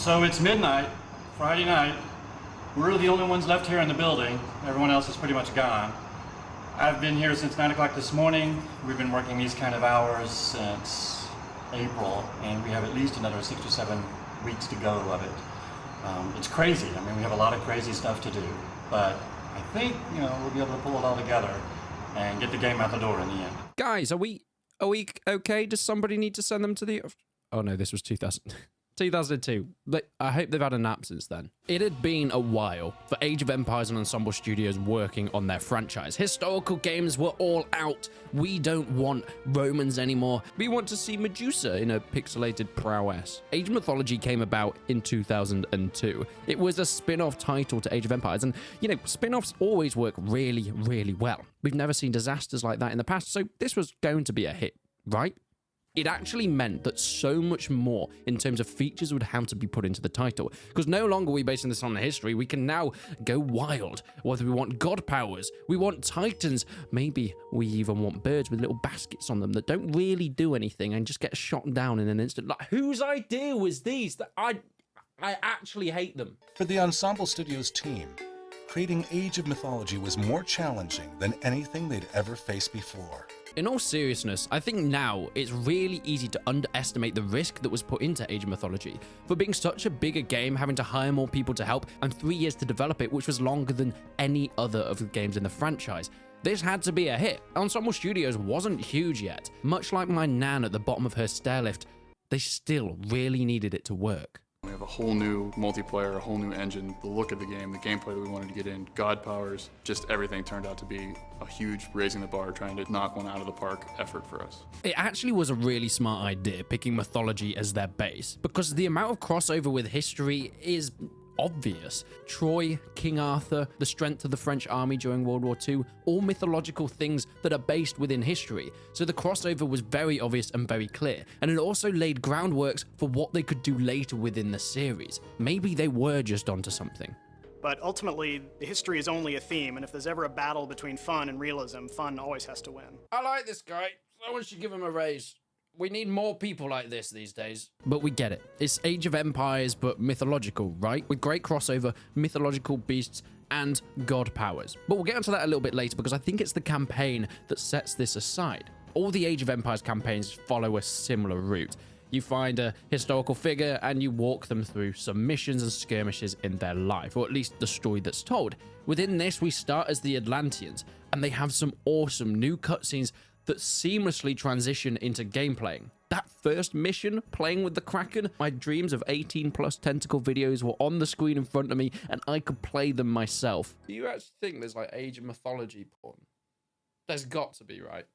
So it's midnight, Friday night. We're the only ones left here in the building. Everyone else is pretty much gone. I've been here since 9 o'clock this morning. We've been working these kind of hours since April, and we have at least another 6 or 7 weeks to go of it. It's crazy. I mean, we have a lot of crazy stuff to do, but I think, we'll be able to pull it all together and get the game out the door in the end. Guys, are we okay? Does somebody need to send them to the... Oh no, this was 2002. I hope they've had a nap since then. It had been a while for Age of Empires and Ensemble Studios working on their franchise. Historical games were all out. We don't want Romans anymore. We want to see Medusa in a pixelated prowess. Age of Mythology came about in 2002. It was a spin-off title to Age of Empires, and spin-offs always work really, really well. We've never seen disasters like that in the past, so this was going to be a hit, right? It actually meant that so much more in terms of features would have to be put into the title, because no longer are we basing this on the history. We can now go wild. Whether we want god powers, we want titans, maybe we even want birds with little baskets on them that don't really do anything and just get shot down in an instant. Like, whose idea was these? That I actually hate them. For the Ensemble Studios team, creating Age of Mythology was more challenging than anything they'd ever faced before. In all seriousness, I think now it's really easy to underestimate the risk that was put into Age of Mythology. For being such a bigger game, having to hire more people to help, and 3 years to develop it, which was longer than any other of the games in the franchise. This had to be a hit. Ensemble Studios wasn't huge yet. Much like my nan at the bottom of her stairlift, they still really needed it to work. We have a whole new multiplayer, a whole new engine, the look of the game, the gameplay that we wanted to get in, god powers, just everything turned out to be a huge raising the bar, trying to knock one out of the park effort for us. It actually was a really smart idea picking mythology as their base, because the amount of crossover with history is obvious. Troy, King Arthur, the strength of the French army during World War II, all mythological things that are based within history. So the crossover was very obvious and very clear, and it also laid groundworks for what they could do later within the series. Maybe they were just onto something. But ultimately, history is only a theme, and if there's ever a battle between fun and realism, fun always has to win. I like this guy. Someone should give him a raise. We need more people like this these days. But we get it. It's Age of Empires, but mythological, right? With great crossover, mythological beasts, and god powers. But we'll get into that a little bit later, because I think it's the campaign that sets this aside. All the Age of Empires campaigns follow a similar route. You find a historical figure and you walk them through some missions and skirmishes in their life, or at least the story that's told. Within this, we start as the Atlanteans, and they have some awesome new cutscenes that seamlessly transition into gameplay. That first mission, playing with the Kraken, my dreams of 18+ tentacle videos were on the screen in front of me, and I could play them myself. Do you actually think there's like Age of Mythology porn? There's got to be, right?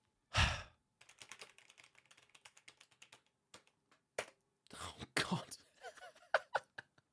Oh, God.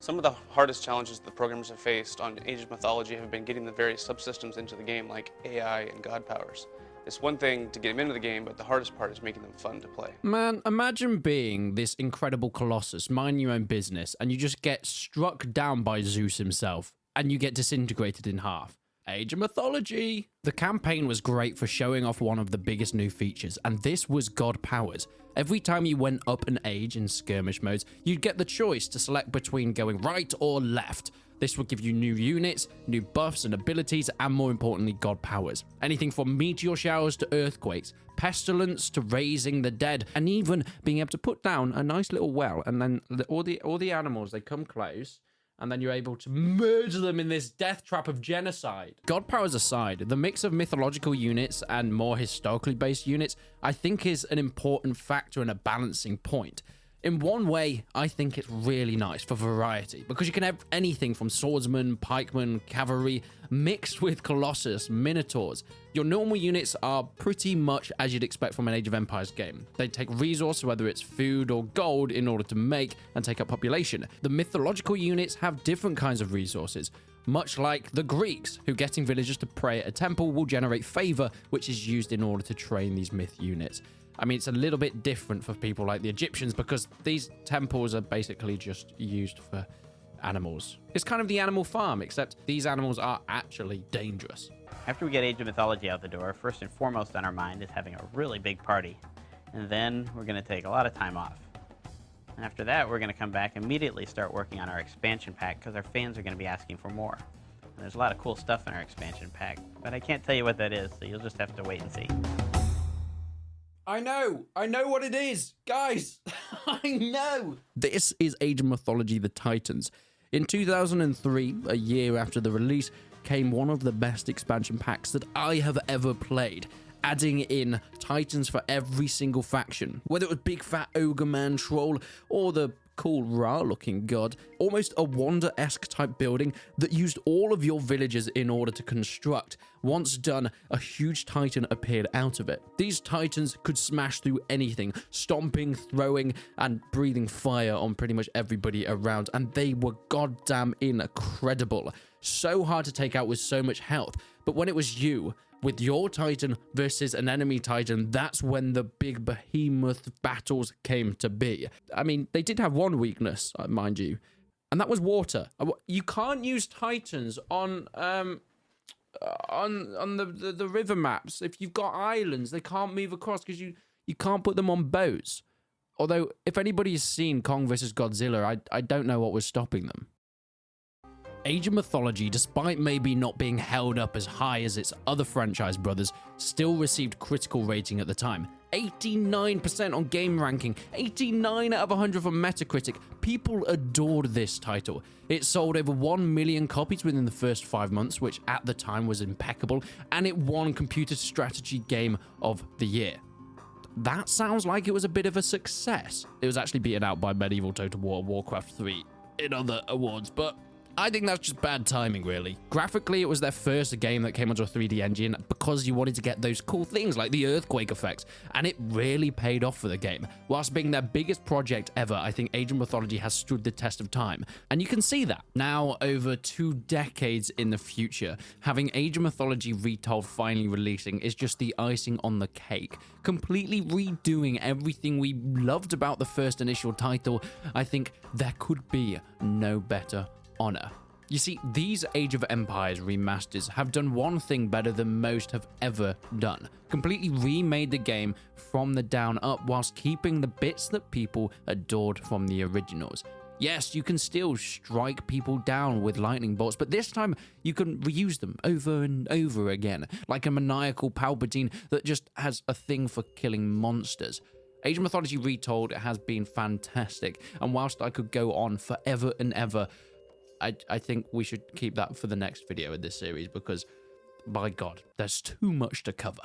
Some of the hardest challenges the programmers have faced on Age of Mythology have been getting the various subsystems into the game, like AI and god powers. It's one thing to get them into the game, but the hardest part is making them fun to play. Man, imagine being this incredible colossus, mind your own business, and you just get struck down by Zeus himself, and you get disintegrated in half. Age of Mythology! The campaign was great for showing off one of the biggest new features, and this was god powers. Every time you went up an age in skirmish modes, you'd get the choice to select between going right or left. This would give you new units, new buffs and abilities, and more importantly, god powers. Anything from meteor showers to earthquakes, pestilence to raising the dead, and even being able to put down a nice little well, and then all the animals, they come close, and then you're able to murder them in this death trap of genocide. God powers aside, the mix of mythological units and more historically based units, I think is an important factor and a balancing point. In one way, I think it's really nice for variety, because you can have anything from swordsmen, pikemen, cavalry, mixed with Colossus, minotaurs. Your normal units are pretty much as you'd expect from an Age of Empires game. They take resource, whether it's food or gold, in order to make and take up population. The mythological units have different kinds of resources, much like the Greeks, who getting villagers to pray at a temple will generate favor, which is used in order to train these myth units. I mean, it's a little bit different for people like the Egyptians, because these temples are basically just used for animals. It's kind of the animal farm, except these animals are actually dangerous. After we get Age of Mythology out the door, first and foremost on our mind is having a really big party. And then we're going to take a lot of time off. And after that, we're going to come back and immediately start working on our expansion pack because our fans are going to be asking for more. And there's a lot of cool stuff in our expansion pack, but I can't tell you what that is, so you'll just have to wait and see. I know what it is, guys. I know. This is Age of Mythology: The Titans. In 2003, a year after the release, came one of the best expansion packs that I have ever played, adding in Titans for every single faction, whether it was Big Fat Ogre Man Troll or the cool Ra-looking god, almost a Wonder-esque type building that used all of your villagers in order to construct. Once done, a huge titan appeared out of it. These titans could smash through anything, stomping, throwing, and breathing fire on pretty much everybody around, and they were goddamn incredible. So hard to take out with so much health, but when it was you, with your titan versus an enemy titan, that's when the big behemoth battles came to be. I mean, they did have one weakness, mind you, and that was water. You can't use titans on the river maps. If you've got islands, they can't move across because you can't put them on boats. Although, if anybody's seen Kong vs. Godzilla, I don't know what was stopping them. Age of Mythology, despite maybe not being held up as high as its other franchise brothers, still received critical rating at the time. 89% on game ranking, 89 out of 100 from Metacritic. People adored this title. It sold over 1 million copies within the first 5 months, which at the time was impeccable, and it won Computer Strategy Game of the Year. That sounds like it was a bit of a success. It was actually beaten out by Medieval Total War, Warcraft 3 in other awards, but I think that's just bad timing, really. Graphically, it was their first game that came onto a 3D engine because you wanted to get those cool things like the earthquake effects, and it really paid off for the game. Whilst being their biggest project ever, I think Age of Mythology has stood the test of time, and you can see that. Now, over 2 decades in the future, having Age of Mythology Retold finally releasing is just the icing on the cake. Completely redoing everything we loved about the first initial title, I think there could be no better honor. You see, these Age of Empires remasters have done one thing better than most have ever done. Completely remade the game from the down up whilst keeping the bits that people adored from the originals. Yes, you can still strike people down with lightning bolts, but this time you can reuse them over and over again, like a maniacal Palpatine that just has a thing for killing monsters. Age of Mythology Retold has been fantastic, and whilst I could go on forever and ever, I think we should keep that for the next video in this series because, by God, there's too much to cover.